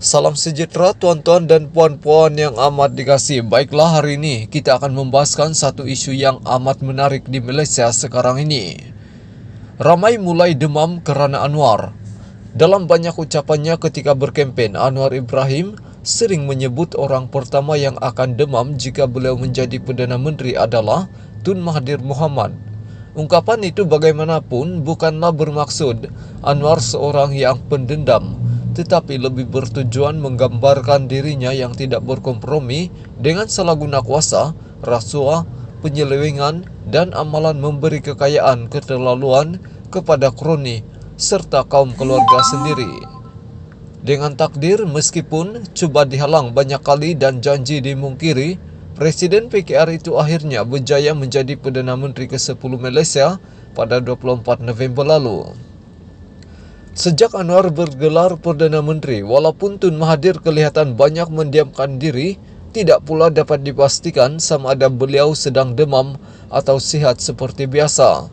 Salam sejahtera tuan-tuan dan puan-puan yang amat dikasihi. Baiklah, hari ini kita akan membahaskan satu isu yang amat menarik di Malaysia sekarang ini. Ramai mulai demam kerana Anwar. Dalam banyak ucapannya ketika berkempen, Anwar Ibrahim sering menyebut orang pertama yang akan demam jika beliau menjadi Perdana Menteri adalah Tun Mahathir Mohamad. Ungkapan itu bagaimanapun bukanlah bermaksud Anwar seorang yang pendendam, tetapi lebih bertujuan menggambarkan dirinya yang tidak berkompromi dengan salah guna kuasa, rasuah, penyelewengan, dan amalan memberi kekayaan keterlaluan kepada kroni serta kaum keluarga sendiri. Dengan takdir, meskipun cuba dihalang banyak kali dan janji dimungkiri, Presiden PKR itu akhirnya berjaya menjadi Perdana Menteri ke-10 Malaysia pada 24 November lalu. Sejak Anwar bergelar Perdana Menteri, walaupun Tun Mahathir kelihatan banyak mendiamkan diri, tidak pula dapat dipastikan sama ada beliau sedang demam atau sihat seperti biasa.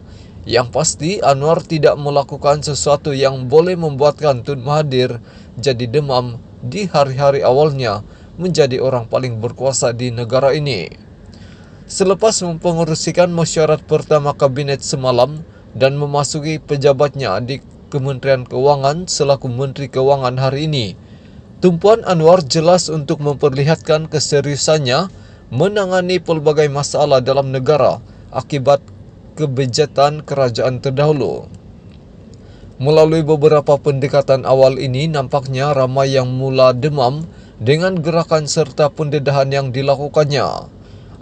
Yang pasti, Anwar tidak melakukan sesuatu yang boleh membuatkan Tun Mahathir jadi demam di hari-hari awalnya menjadi orang paling berkuasa di negara ini. Selepas mempengerusikan mesyuarat pertama kabinet semalam dan memasuki pejabatnya di Kementerian Keuangan selaku Menteri Keuangan hari ini, tumpuan Anwar jelas untuk memperlihatkan keseriusannya menangani pelbagai masalah dalam negara akibat kebejatan kerajaan terdahulu. Melalui beberapa pendekatan awal ini, nampaknya ramai yang mula demam dengan gerakan serta pendedahan yang dilakukannya.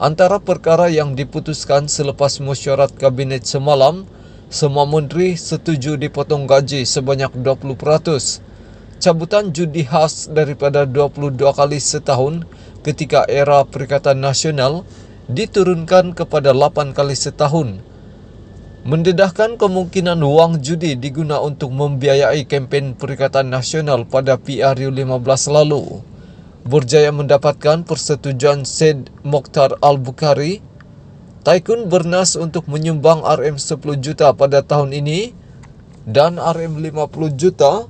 Antara perkara yang diputuskan selepas mesyuarat kabinet semalam, semua menteri setuju dipotong gaji sebanyak 20%. Cabutan judi khas daripada 22 kali setahun ketika era Perikatan Nasional diturunkan kepada 8 kali setahun. Mendedahkan kemungkinan wang judi diguna untuk membiayai kempen Perikatan Nasional pada PRU15 lalu. Berjaya mendapatkan persetujuan Syed Mokhtar Al-Bukhari, Taikun bernas untuk menyumbang RM10 juta pada tahun ini dan RM50 juta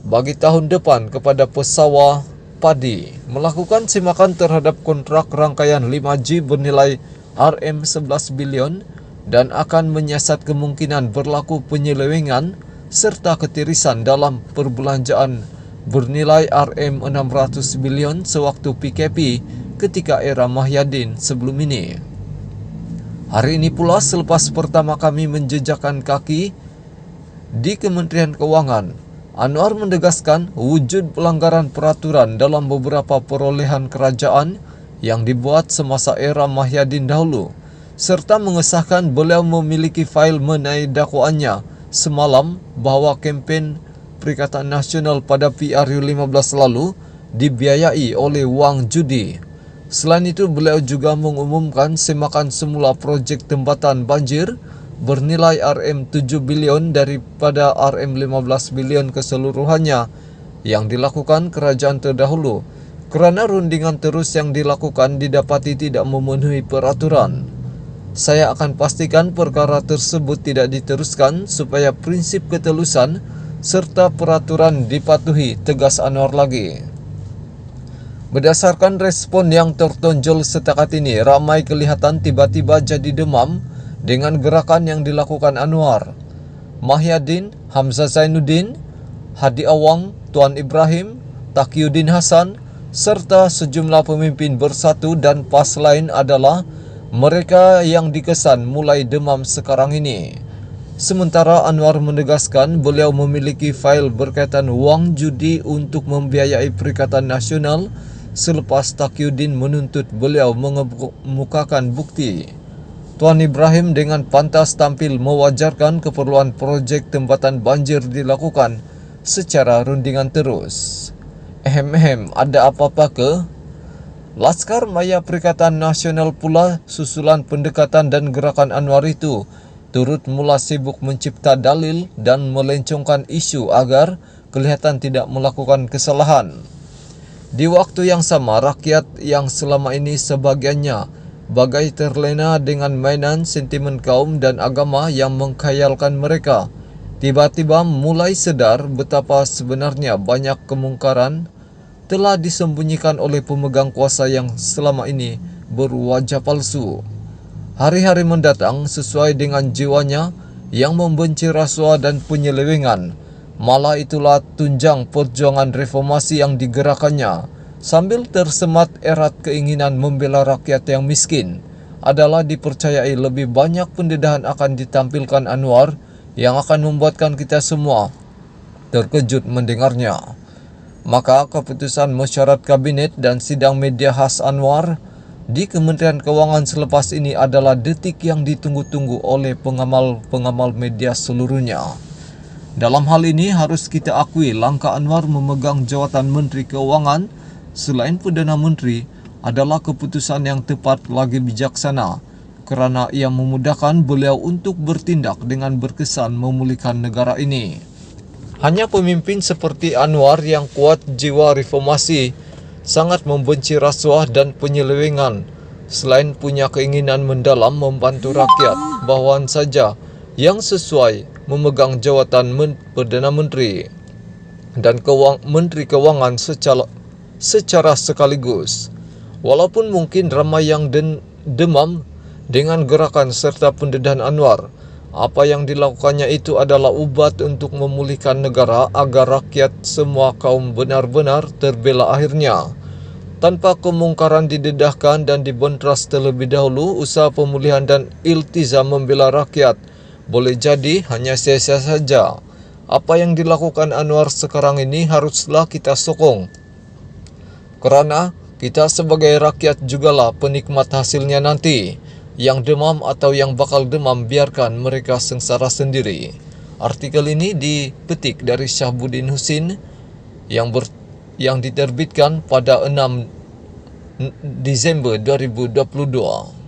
bagi tahun depan kepada pesawah padi, melakukan semakan terhadap kontrak rangkaian 5G bernilai RM11 bilion dan akan menyiasat kemungkinan berlaku penyelewengan serta ketirisan dalam perbelanjaan bernilai RM600 bilion sewaktu PKP ketika era Mahyadin sebelum ini. Hari ini pula selepas pertama kami menjejakkan kaki di Kementerian Keuangan, Anwar menegaskan wujud pelanggaran peraturan dalam beberapa perolehan kerajaan yang dibuat semasa era Mahyadin dahulu, serta mengesahkan beliau memiliki fail mengenai dakwaannya semalam bahawa kempen Perikatan Nasional pada PRU15 lalu dibiayai oleh wang judi. Selain itu, beliau juga mengumumkan semakan semula projek tempatan banjir bernilai RM7 bilion daripada RM15 bilion keseluruhannya yang dilakukan kerajaan terdahulu kerana rundingan terus yang dilakukan didapati tidak memenuhi peraturan. Saya akan pastikan perkara tersebut tidak diteruskan supaya prinsip ketelusan serta peraturan dipatuhi, tegas Anwar lagi. Berdasarkan respon yang tertonjol setakat ini, ramai kelihatan tiba-tiba jadi demam dengan gerakan yang dilakukan Anwar. Mahyadin, Hamzah Zainuddin, Hadi Awang, Tuan Ibrahim, Taqiyuddin Hasan, serta sejumlah pemimpin Bersatu dan PAS lain adalah mereka yang dikesan mulai demam sekarang ini. Sementara Anwar menegaskan beliau memiliki fail berkaitan wang judi untuk membiayai Perikatan Nasional selepas Taqiyuddin menuntut beliau mengemukakan bukti. Tuan Ibrahim dengan pantas tampil mewajarkan keperluan projek tempatan banjir dilakukan secara rundingan terus. Ada apa-apa ke? Laskar Maya Perikatan Nasional pula susulan pendekatan dan gerakan Anwar itu turut mula sibuk mencipta dalil dan melencongkan isu agar kelihatan tidak melakukan kesalahan. Di waktu yang sama, rakyat yang selama ini sebagiannya bagai terlena dengan mainan sentimen kaum dan agama yang mengkhayalkan mereka tiba-tiba mulai sadar betapa sebenarnya banyak kemungkaran telah disembunyikan oleh pemegang kuasa yang selama ini berwajah palsu. Hari-hari mendatang sesuai dengan jiwanya yang membenci rasuah dan penyelewengan. Malah itulah tunjang perjuangan reformasi yang digerakkannya. Sambil tersemat erat keinginan membela rakyat yang miskin, adalah dipercayai lebih banyak pendedahan akan ditampilkan Anwar yang akan membuatkan kita semua terkejut mendengarnya. Maka keputusan mesyuarat kabinet dan sidang media khas Anwar di Kementerian Keuangan selepas ini adalah detik yang ditunggu-tunggu oleh pengamal-pengamal media seluruhnya. Dalam hal ini harus kita akui langkah Anwar memegang jawatan Menteri Keuangan selain Perdana Menteri adalah keputusan yang tepat lagi bijaksana kerana ia memudahkan beliau untuk bertindak dengan berkesan memulihkan negara ini. Hanya pemimpin seperti Anwar yang kuat jiwa reformasi, sangat membenci rasuah dan penyelewengan, selain punya keinginan mendalam membantu rakyat, bawahan saja yang sesuai memegang jawatan Perdana Menteri dan Menteri Keuangan secara sekaligus. Walaupun mungkin ramai yang demam dengan gerakan serta pendedahan Anwar, apa yang dilakukannya itu adalah ubat untuk memulihkan negara agar rakyat semua kaum benar-benar terbela akhirnya. Tanpa kemungkaran didedahkan dan dibentras terlebih dahulu, usaha pemulihan dan iltizam membela rakyat boleh jadi hanya sia-sia saja. Apa yang dilakukan Anwar sekarang ini haruslah kita sokong, kerana kita sebagai rakyat jugalah penikmat hasilnya nanti. Yang demam atau yang bakal demam, biarkan mereka sengsara sendiri. Artikel ini dipetik dari Syahbudin Husin yang diterbitkan pada 6 Disember 2022.